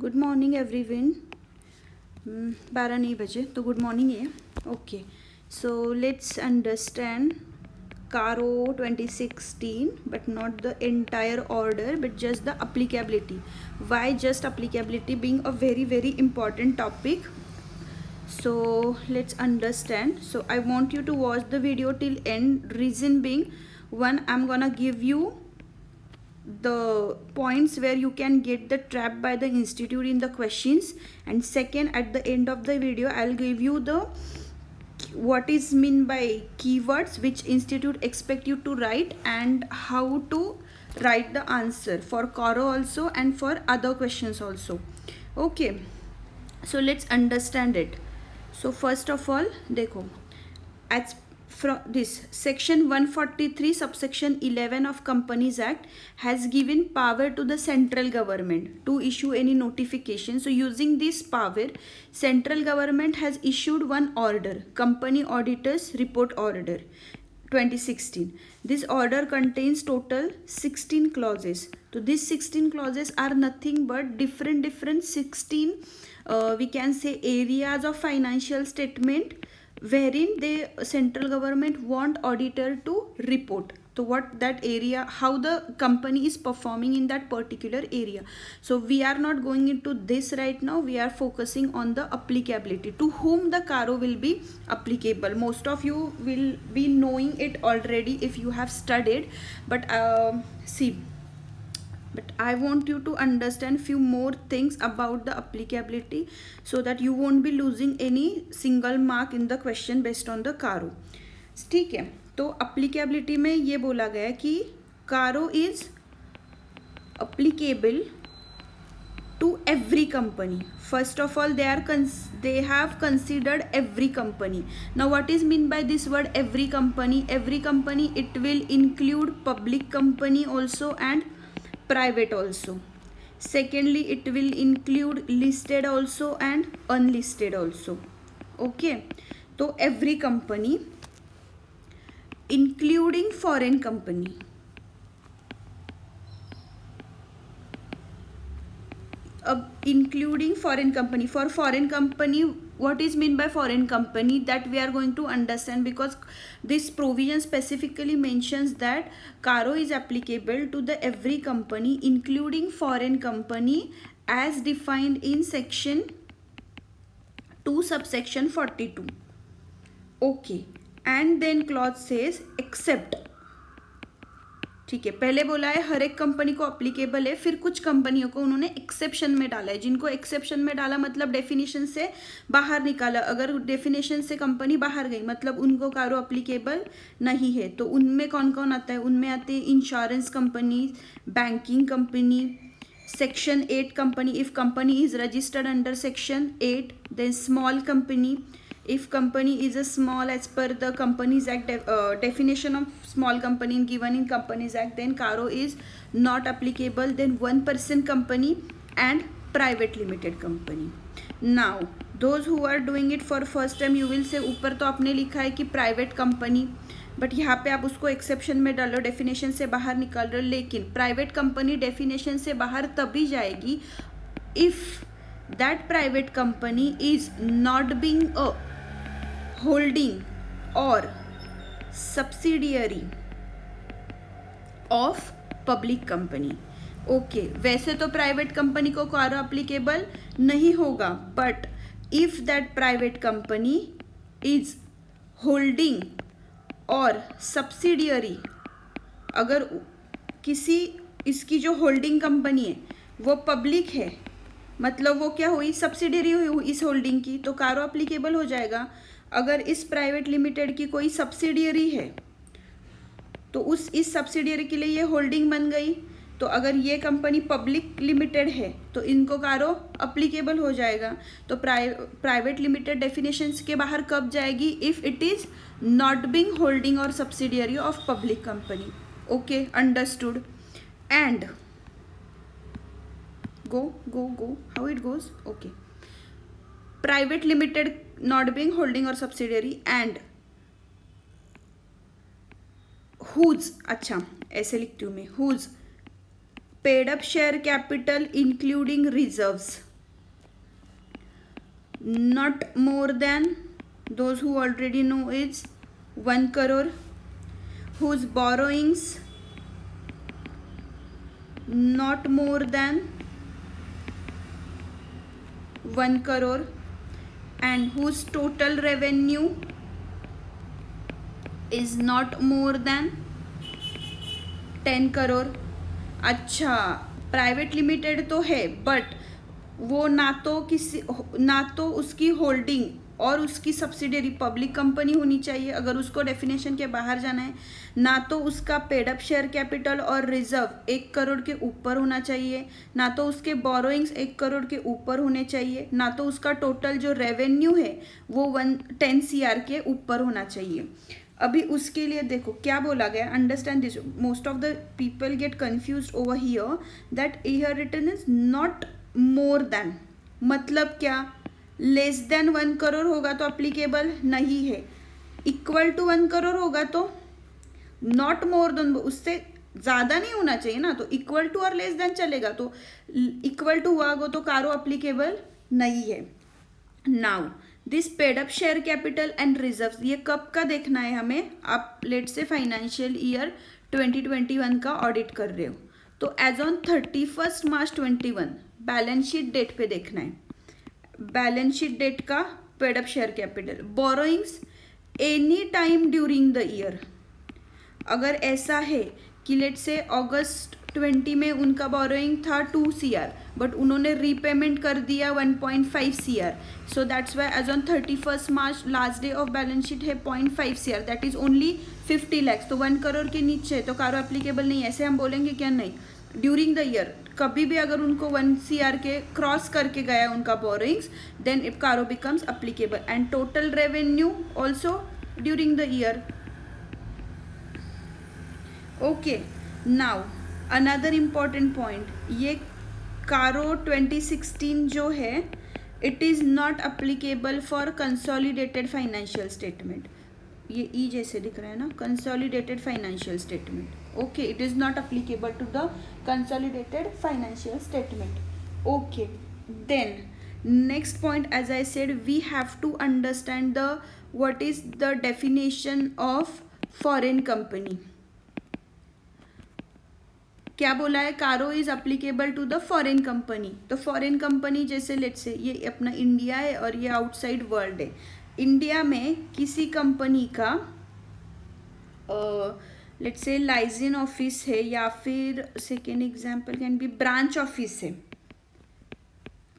Good morning everyone. 12 नहीं बजे तो गुड मॉर्निंग है। ओके, सो लेट्स अंडरस्टैंड कारो 2016 but not the entire order but just the applicability. Why just applicability being a very important topic? So let's understand. So I want you to watch the video till end. Reason being, one, I'm gonna give you the points where you can get the trap by the institute in the questions, and second, at the end of the video I'll give you the what is mean by keywords which institute expect you to write and how to write the answer for Coro also and for other questions also. Okay, so let's understand it. So first of all, देखो, as from this section 143 subsection 11 of Companies Act has given power to the central government to issue any notification. So using this power, central government has issued one order, Company Auditors Report Order 2016. This order contains total 16 clauses. So these 16 clauses are nothing but different 16 we can say areas of financial statement wherein the central government want auditor to report so what that area, how the company is performing in that particular area. So we are not going into this right now. We are focusing on the applicability, to whom the Caro will be applicable. Most of you will be knowing it already if you have studied, but but I want you to understand few more things about the applicability so that you won't be losing any single mark in the question based on the Caro. ठीक है, तो applicability में ये बोला गया है कि Caro is applicable to every company. First of all, they have considered every company. Now what is mean by this word every company? Every company, it will include public company also and private also. Secondly, it will include listed also and unlisted also. Okay, so every company including foreign company, including foreign company. For foreign company, what is mean by foreign company, that we are going to understand, because this provision specifically mentions that Caro is applicable to the every company including foreign company as defined in section 2 subsection 42. Okay, and then clause says except. ठीक है, पहले बोला है हर एक company को applicable है, फिर कुछ कंपनियों को उन्होंने एक्सेप्शन में डाला है. जिनको एक्सेप्शन में डाला मतलब डेफिनेशन से बाहर निकाला. अगर डेफिनेशन से कंपनी बाहर गई मतलब उनको कारो अप्लीकेबल नहीं है. तो उनमें कौन कौन आता है? उनमें आते हैं insurance company, banking company, section 8 company if company is registered under section 8, then small company if company is a small as per the Companies Act definition of small company given in Companies Act, then Caro is not applicable. Then 1% company and private limited company. Now those who are doing it for first time, you will say ऊपर तो आपने लिखा है कि private company, but यहाँ पे आप उसको एक्सेप्शन में डालो, डेफिनेशन से बाहर निकाल रहे हो. लेकिन प्राइवेट कंपनी डेफिनेशन से बाहर तभी जाएगी if that private company is not being a holding or subsidiary of public company. Okay, वैसे तो प्राइवेट कंपनी को कारो अप्लीकेबल नहीं होगा, but if that private company is holding और सब्सिडियरी, अगर किसी इसकी जो होल्डिंग कंपनी है वो पब्लिक है, मतलब वो क्या हुई, सब्सिडियरी हुई इस होल्डिंग की, तो कारो अप्लीकेबल हो जाएगा. अगर इस प्राइवेट लिमिटेड की कोई सब्सिडियरी है तो इस सब्सिडियरी के लिए ये होल्डिंग बन गई. तो अगर ये कंपनी पब्लिक लिमिटेड है तो इनको कारो अप्लीकेबल हो जाएगा. तो प्राइवेट लिमिटेड डेफिनेशंस के बाहर कब जाएगी? If it is not being holding और subsidiary of public company. Okay, understood. And go how it goes. Okay, private limited not being holding or subsidiary and whose, अच्छा ऐसे लिखती हूँ मैं, whose paid up share capital including reserves not more than, those who already know, is 1 crore, whose borrowings not more than 1 crore and whose total revenue is not more than 10 crore. अच्छा, private limited तो है, but वो ना तो उसकी holding और उसकी subsidiary public company होनी चाहिए अगर उसको डेफिनेशन के बाहर जाना है, ना तो उसका पेड अप शेयर कैपिटल और रिजर्व 1 करोड़ के ऊपर होना चाहिए, ना तो उसके बोरोइंग्स 1 करोड़ के ऊपर होने चाहिए, ना तो उसका टोटल जो रेवेन्यू है वो 10 CR के ऊपर होना चाहिए. अभी उसके लिए देखो क्या बोला गया, understand this. Most of the people get confuse over here that here written is not more than. मतलब क्या, लेस देन 1 करोड़ होगा तो अप्लीकेबल नहीं है, इक्वल टू 1 करोड़ होगा तो नॉट मोर देन, उससे ज़्यादा नहीं होना चाहिए ना, तो इक्वल टू और लेस देन चलेगा, तो इक्वल टू हुआ तो कारो अप्लीकेबल नहीं है. Now this paid up share capital and reserves, ये कब का देखना है हमें, आप लेट से फाइनेंशियल ईयर 2021 का ऑडिट कर रहे हो तो as on 31 March 21 balance sheet date पे देखना है. बैलेंस शीट डेट का paid up share capital, borrowings any time during the year. अगर ऐसा है कि लेट से अगस्त 20 में उनका बोरोइंग था 2 CR बट उन्होंने रीपेमेंट कर दिया 1.5 CR, so that's why as on 31 March last day of balance sheet है 0.5 CR, that is only 50 lakhs, तो 1 करोड़ के नीचे तो कारो एप्लीकेबल नहीं. ऐसे हम बोलेंगे क्या, नहीं. ड्यूरिंग द ईयर कभी भी अगर उनको 1 CR के क्रॉस करके गया उनका borrowings, then if CARO becomes applicable. And total revenue also during the year. Okay, now another important point, ये कारो 2016 जो है it is not applicable for consolidated financial statement. ये ई जैसे दिख रहा है ना, consolidated financial statement. Okay, it is not applicable to the consolidated financial statement. Okay, then next point, as I said, we have to understand the what is the definition of foreign company. क्या बोला है, CARO is applicable to the foreign company. तो foreign company जैसे let say ये अपना India है और ये आउटसाइड वर्ल्ड है. इंडिया में किसी कंपनी का लेट से लाइसेंस ऑफिस है या फिर second example can be branch office है.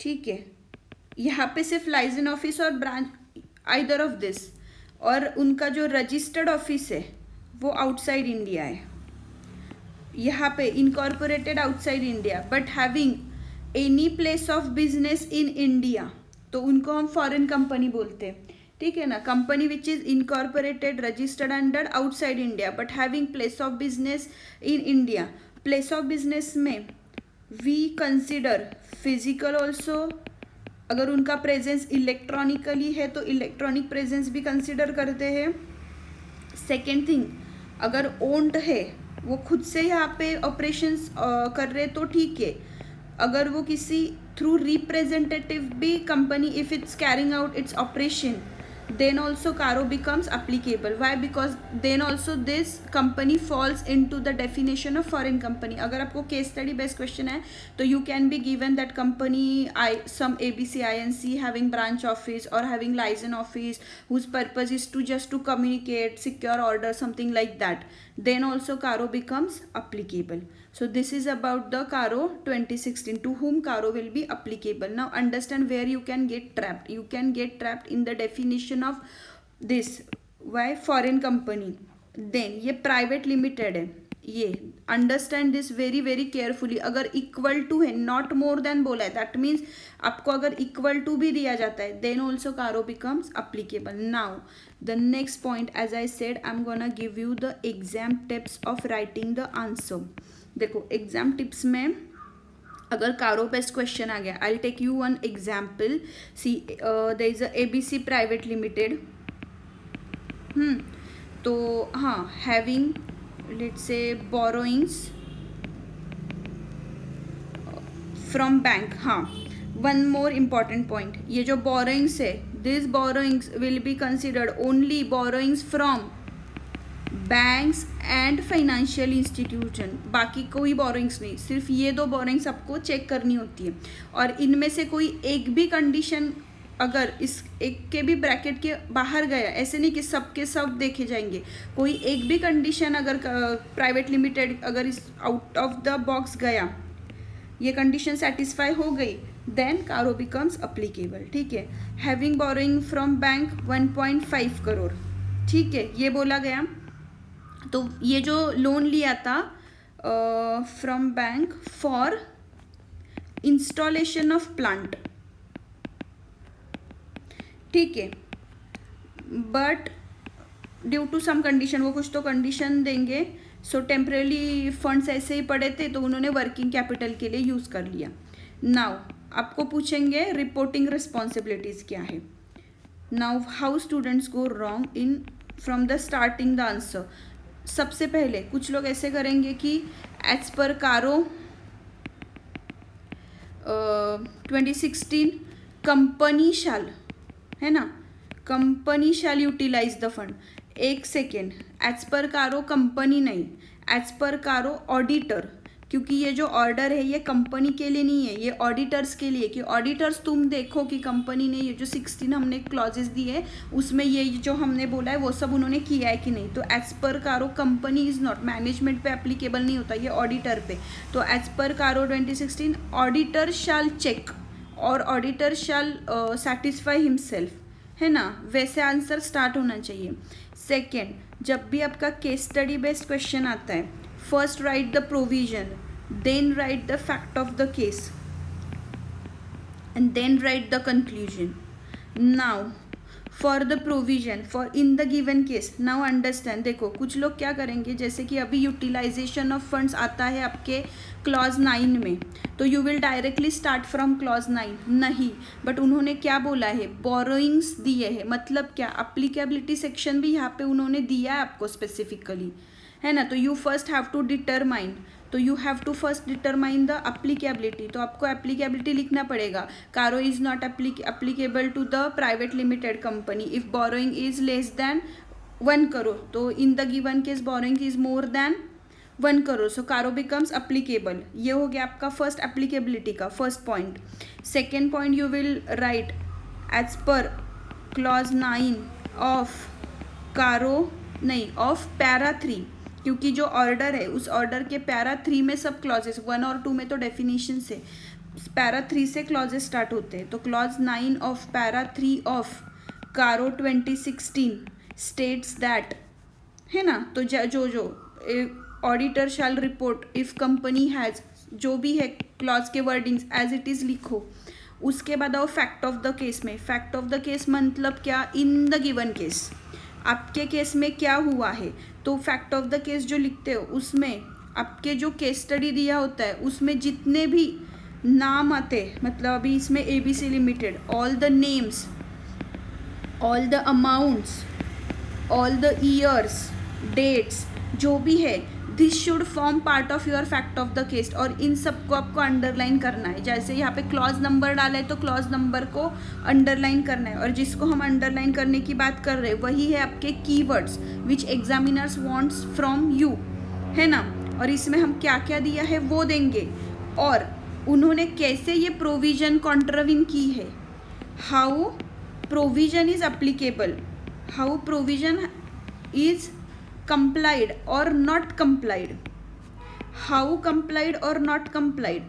ठीक है, यहाँ पे सिर्फ लाइसेंस ऑफिस और ब्रांच, आइदर ऑफ दिस, और उनका जो रजिस्टर्ड ऑफिस है वो आउटसाइड इंडिया है. यहाँ पे incorporated outside India but having any place of business in India, तो उनको हम फॉरेन कंपनी बोलते हैं. ठीक है ना, company which is incorporated registered under outside India but having place of business in India. Place of business में we consider physical also, अगर उनका प्रेजेंस इलेक्ट्रॉनिकली है तो इलेक्ट्रॉनिक प्रेजेंस भी कंसिडर करते हैं. सेकेंड थिंग, अगर ओन्ड है, वो खुद से यहाँ पे ऑपरेशंस कर रहे तो ठीक है. अगर वो किसी थ्रू रिप्रेजेंटेटिव भी company if it's carrying out its operation, then also caro becomes applicable. Why? Because then also this company falls into the definition of foreign company. अगर आपको case study based question है तो you can be given that company some ABC INC having branch office or having license office whose purpose is to just to communicate, secure order, something like that. Then also caro becomes applicable. So this is about the caro 2016 to whom caro will be applicable. Now understand where you can get trapped. You can get trapped in the definition of this. Why? Foreign company. Then ये private limited है. ये understand this very very carefully. अगर equal to है, not more then बोला है, that means आपको अगर equal to भी दिया जाता है then also CARO becomes applicable. Now the next point, as I said, I am gonna give you the exam tips of writing the answer. देखो exam tips में अगर कारो बेस्ड क्वेश्चन आ गया, I take you one example. See there is a ABC private limited. तो हाँ, having let's say borrowings from bank, हाँ one more important point, ये जो बोरोइंग्स है, this borrowings will be considered only borrowings from banks and financial institution, बाकी कोई borrowings नहीं, सिर्फ ये दो बोरोइंग्स आपको चेक करनी होती है। और इनमें से कोई एक भी कंडीशन अगर इस एक के भी ब्रैकेट के बाहर गया, ऐसे नहीं कि सब के सब देखे जाएंगे, कोई एक भी कंडीशन अगर प्राइवेट लिमिटेड अगर इस आउट ऑफ द बॉक्स गया, ये कंडीशन सेटिस्फाई हो गई, देन कारो बिकम्स अप्लीकेबल। ठीक है, having borrowing from bank 1.5 crore, ठीक है, ये बोला गया। तो ये जो लोन लिया था from bank for installation of plant, ठीक है, but due to some condition, वो कुछ तो कंडीशन देंगे, सो टेम्परेली फंड्स ऐसे ही पड़े थे तो उन्होंने वर्किंग कैपिटल के लिए यूज़ कर लिया। नाउ आपको पूछेंगे रिपोर्टिंग रिस्पॉन्सिबिलिटीज़ क्या है। Now how students go wrong in from the starting the answer. सबसे पहले कुछ लोग ऐसे करेंगे कि एज पर कारो 2016 कंपनी शैल, है ना, company shall utilise the fund. एक second, as per CARO company नहीं, एज पर कारो ऑडिटर, क्योंकि ये जो ऑर्डर है ये कंपनी के लिए नहीं है, ये ऑडिटर्स के लिए, कि ऑडिटर्स तुम देखो कि कंपनी ने ये जो 16 हमने क्लॉजेस दिए उसमें ये जो हमने बोला है वो सब उन्होंने किया है कि नहीं। तो as per CARO company is not, management पे एप्लीकेबल नहीं होता, ये ऑडिटर पे। तो एज पर कारो 2016 ऑडिटर शैल चेक और ऑडिटर शैल सेटिस्फाई हिमसेल्फ, है ना, वैसे आंसर स्टार्ट होना चाहिए। सेकेंड, जब भी आपका केस स्टडी बेस्ड क्वेश्चन आता है, first write the provision, then write the fact of the case and then write the conclusion. Now for the provision for in the given case, now understand, देखो कुछ लोग क्या करेंगे, जैसे कि अभी यूटिलाइजेशन ऑफ फंड्स आता है आपके क्लॉज 9 में, तो you will directly start from clause 9, नहीं, बट उन्होंने क्या बोला है, बोरोइंग्स दिए हैं, मतलब क्या, अप्लीकेबिलिटी सेक्शन भी यहाँ पे उन्होंने दिया है आपको स्पेसिफिकली, है ना। तो you first have to determine, तो you have to first determine the applicability, तो आपको एप्लीकेबिलिटी लिखना पड़ेगा। CARO is not applicable to the private limited company if borrowing is less than 1 crore, तो in the given case borrowing is more than 1 crore, so CARO becomes applicable. ये हो गया आपका first एप्लीकेबिलिटी का first point. Second point you will write as per clause 9 of कारो, नहीं, of para 3, क्योंकि जो ऑर्डर है उस ऑर्डर के पैरा 3 में सब क्लॉजेस, 1 और 2 में तो डेफिनेशन से, पैरा 3 से क्लॉजेस स्टार्ट होते हैं। तो क्लॉज 9 ऑफ पैरा 3 ऑफ कारो 2016 स्टेट्स दैट, है ना, तो जो auditor shall report if company has, जो भी है क्लॉज के वर्डिंग्स एज इट इज़ लिखो। उसके बाद आओ फैक्ट ऑफ द केस में, फैक्ट ऑफ द केस मतलब क्या, इन द गिवन केस आपके केस में क्या हुआ है, तो फैक्ट ऑफ द केस जो लिखते हो उसमें आपके जो केस स्टडी दिया होता है उसमें जितने भी नाम आते, मतलब अभी इसमें ABC limited, all the names, all the amounts, all the years, dates, जो भी है, this should form part of your fact of the case, और इन सबको आपको अंडरलाइन करना है। जैसे यहाँ पे क्लॉज नंबर डाला है तो क्लॉज नंबर को अंडरलाइन करना है, और जिसको हम अंडरलाइन करने की बात कर रहे हैं वही है आपके keywords which examiners wants from you, है ना। और इसमें हम क्या क्या दिया है वो देंगे, और उन्होंने कैसे ये प्रोविजन कॉन्ट्राविन की है, how provision is applicable, how provision is complied or not complied, how complied or not complied,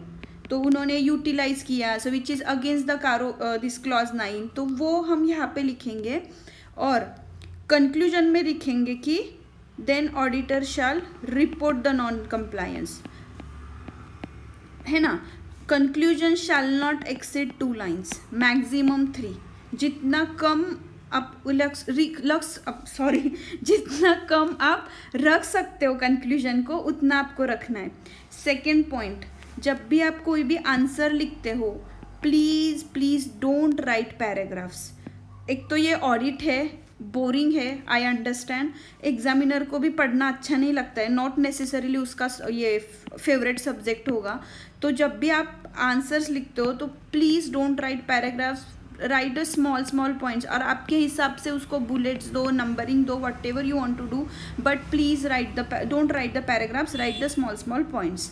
तो उन्होंने यूटिलाइज किया, सो विच इज़ अगेंस्ट द कारो दिस क्लॉज 9, तो वो हम यहाँ पे लिखेंगे। और कंक्लूजन में लिखेंगे कि then auditor shall report the non compliance, है ना। Conclusion shall not exceed 2 lines, maximum 3, जितना कम आप जितना कम आप रख सकते हो कंक्लूजन को उतना आपको रखना है। सेकेंड पॉइंट, जब भी आप कोई भी आंसर लिखते हो please please don't write paragraphs. एक तो ये ऑडिट है, बोरिंग है, आई अंडरस्टैंड, एग्जामिनर को भी पढ़ना अच्छा नहीं लगता है, नॉट नेसेसरीली उसका ये फेवरेट सब्जेक्ट होगा, तो जब भी आप आंसर्स लिखते हो तो please don't write paragraphs, write a small points, और आपके हिसाब से उसको बुलेट्स दो, नंबरिंग दो, whatever you want to do, but please don't write the paragraphs, write the small points.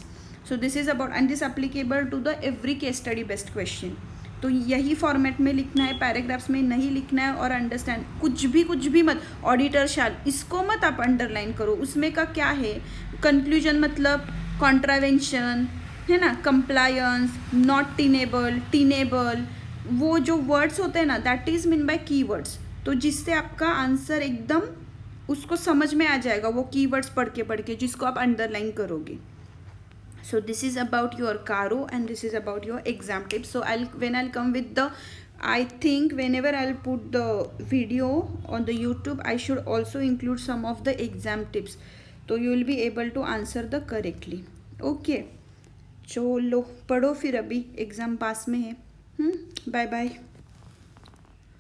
So this is about and this applicable to the every case study based question. तो यही format में लिखना है, paragraphs में नहीं लिखना है. और अंडरस्टैंड, कुछ भी मत, ऑडिटर शाल इसको मत आप अंडरलाइन करो. उसमें का क्या है, कंक्लूजन मतलब कॉन्ट्रावेंशन है ना, कंप्लायंस, नॉट टीनेबल, वो जो वर्ड्स होते हैं ना, that is mean by keywords. तो जिससे आपका आंसर एकदम उसको समझ में आ जाएगा, वो कीवर्ड्स पढ़ के जिसको आप अंडरलाइन करोगे. So this is about your Caro and this is about your exam tips. So when I'll come with the, I think whenever I'll put the video on the YouTube, I should also include some of the exam tips. So you will be able to answer the correctly. Okay. चलो पढ़ो फिर, अभी exam पास में है. Bye bye.